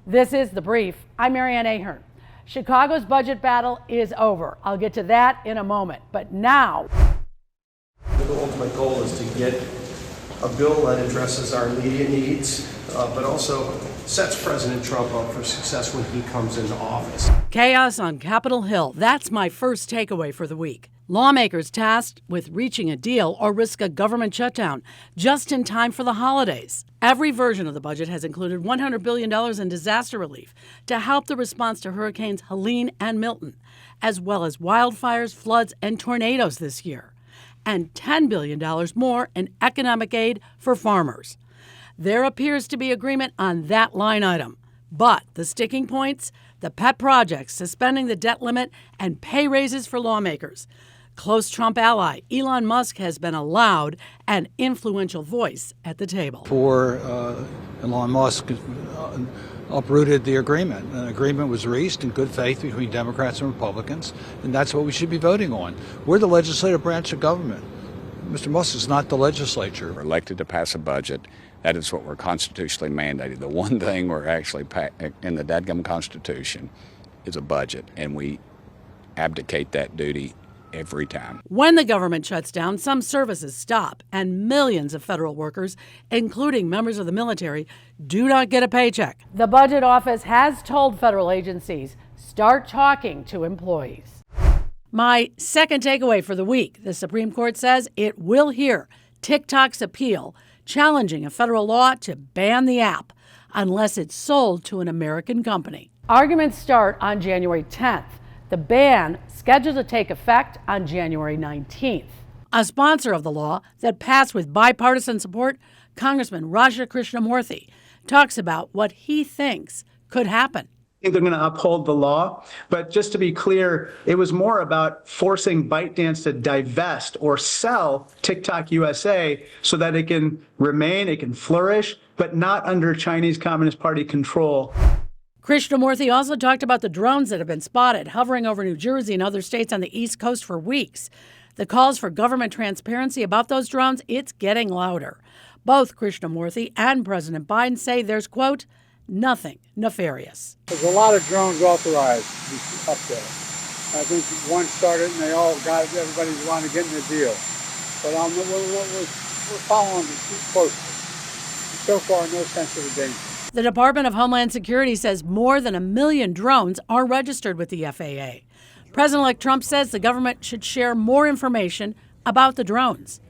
This is The Brief. I'm Marianne Ahern. Chicago's budget battle is over. I'll get to that in a moment. But now, the ultimate goal is to get a bill that addresses our immediate needs, but also sets President Trump up for success when he comes into office. chaos on Capitol Hill. That's my first takeaway for the week. Lawmakers tasked with reaching a deal or risk a government shutdown just in time for the holidays. Every version of the budget has included $100 billion in disaster relief to help the response to Hurricanes Helene and Milton, as well as wildfires, floods, and tornadoes this year, and $10 billion more in economic aid for farmers. There appears to be agreement on that line item. But the sticking points, the pet projects, suspending the debt limit, and pay raises for lawmakers. Close Trump ally Elon Musk has been a loud and influential voice at the table. Elon Musk uprooted the agreement. An agreement was reached in good faith between Democrats and Republicans, and that's what we should be voting on. We're the legislative branch of government. Mr. Musk is not the legislature. We're elected to pass a budget. That is what we're constitutionally mandated. The one thing we're actually in the dadgum Constitution is a budget, and we abdicate that duty every time. When the government shuts down, some services stop, and millions of federal workers, including members of the military, do not get a paycheck. The budget office has told federal agencies, start talking to employees. My second takeaway for the week, the Supreme Court says it will hear TikTok's appeal challenging a federal law to ban the app unless it's sold to an American company. Arguments start on January 10th. The ban scheduled to take effect on January 19th. A sponsor of the law that passed with bipartisan support, Congressman Raja Krishnamurthy, talks about what he thinks could happen. I think they're going to uphold the law. But just to be clear, it was more about forcing ByteDance to divest or sell TikTok USA so that it can remain, it can flourish, but not under Chinese Communist Party control. Krishnamurthy also talked about the drones that have been spotted hovering over New Jersey and other states on the East Coast for weeks. The calls for government transparency about those drones, it's getting louder. Both Krishnamurthy and President Biden say there's, quote, nothing nefarious. There's a lot of drones authorized up there. I think one started and they all got it. Everybody wanted to get in the deal. But we're following it closely. So far, no sense of the danger. The Department of Homeland Security says more than 1 million drones are registered with the FAA. President-elect Trump says the government should share more information about the drones.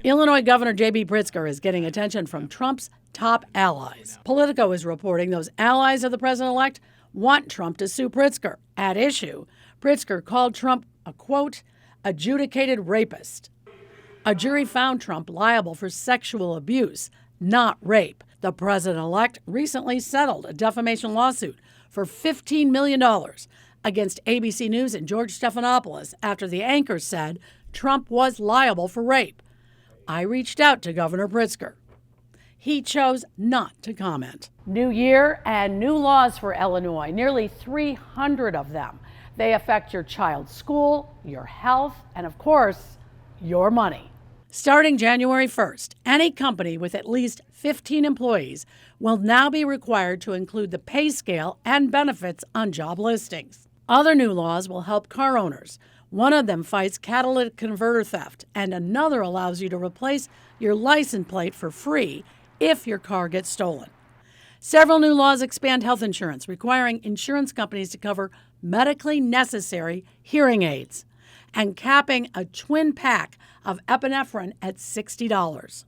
Illinois Governor J.B. Pritzker is getting attention from Trump's top allies. Politico is reporting those allies of the president-elect want Trump to sue Pritzker. At issue, Pritzker called Trump a, quote, adjudicated rapist. A jury found Trump liable for sexual abuse, not rape. The president-elect recently settled a defamation lawsuit for $15 million against ABC News and George Stephanopoulos after the anchor said Trump was liable for rape. I reached out to Governor Pritzker. He chose not to comment. New year and new laws for Illinois, nearly 300 of them. They affect your child's school, your health, and of course, your money. Starting January 1st, any company with at least 15 employees will now be required to include the pay scale and benefits on job listings. Other new laws will help car owners. One of them fights catalytic converter theft, and another allows you to replace your license plate for free if your car gets stolen. Several new laws expand health insurance, requiring insurance companies to cover medically necessary hearing aids and capping a twin pack of epinephrine at $60.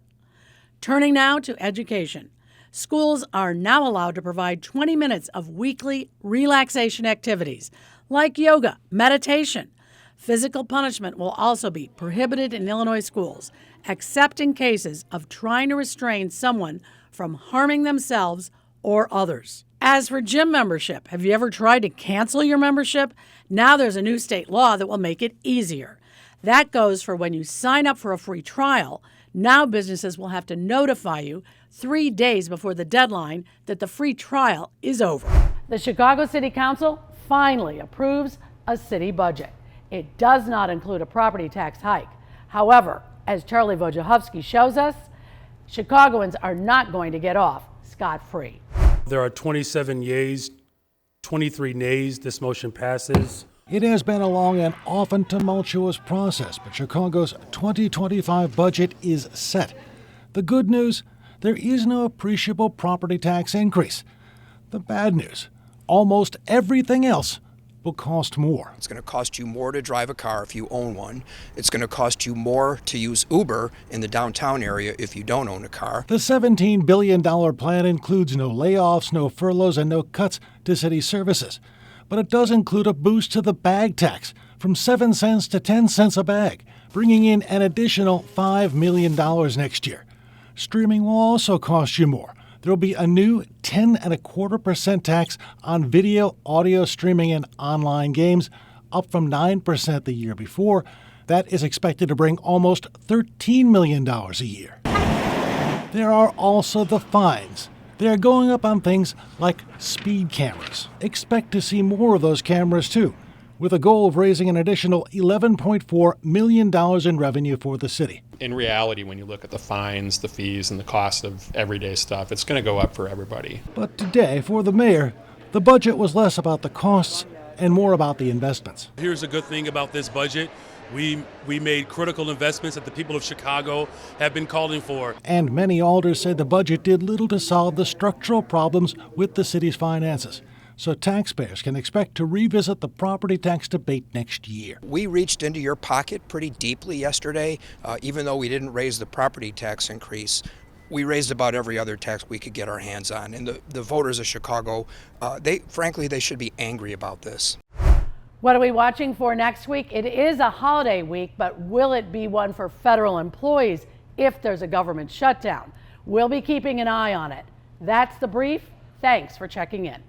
Turning now to education. Schools are now allowed to provide 20 minutes of weekly relaxation activities like yoga, meditation. Physical punishment will also be prohibited in Illinois schools, except in cases of trying to restrain someone from harming themselves or others. As for gym membership, have you ever tried to cancel your membership? Now there's a new state law that will make it easier. That goes for when you sign up for a free trial. Now businesses will have to notify you 3 days before the deadline that the free trial is over. The Chicago City Council finally approves a city budget. It does not include a property tax hike. However, as Charlie Wojciechowski shows us, Chicagoans are not going to get off scot-free. There are 27 yeas, 23 nays. This motion passes. It has been a long and often tumultuous process, but Chicago's 2025 budget is set. The good news, there is no appreciable property tax increase. The bad news, almost everything else will cost more. It's going to cost you more to drive a car if you own one. It's going to cost you more to use Uber in the downtown area if you don't own a car. The $17 billion plan includes no layoffs, no furloughs, and no cuts to city services. But it does include a boost to the bag tax from 7 cents to 10 cents a bag, bringing in an additional $5 million next year. Streaming will also cost you more. There will be a new 10.25% tax on video, audio streaming, and online games, up from 9% the year before. That is expected to bring almost $13 million a year. There are also the fines. They are going up on things like speed cameras. Expect to see more of those cameras, too, with a goal of raising an additional $11.4 million in revenue for the city. In reality, when you look at the fines, the fees, and the cost of everyday stuff, it's going to go up for everybody. But today, for the mayor, the budget was less about the costs and more about the investments. Here's a good thing about this budget. We made critical investments that the people of Chicago have been calling for. And many alders say the budget did little to solve the structural problems with the city's finances. So taxpayers can expect to revisit the property tax debate next year. We reached into your pocket pretty deeply yesterday, even though we didn't raise the property tax increase. We raised about every other tax we could get our hands on. And the voters of Chicago, they should be angry about this. What are we watching for next week? It is a holiday week, but will it be one for federal employees if there's a government shutdown? We'll be keeping an eye on it. That's the brief. Thanks for checking in.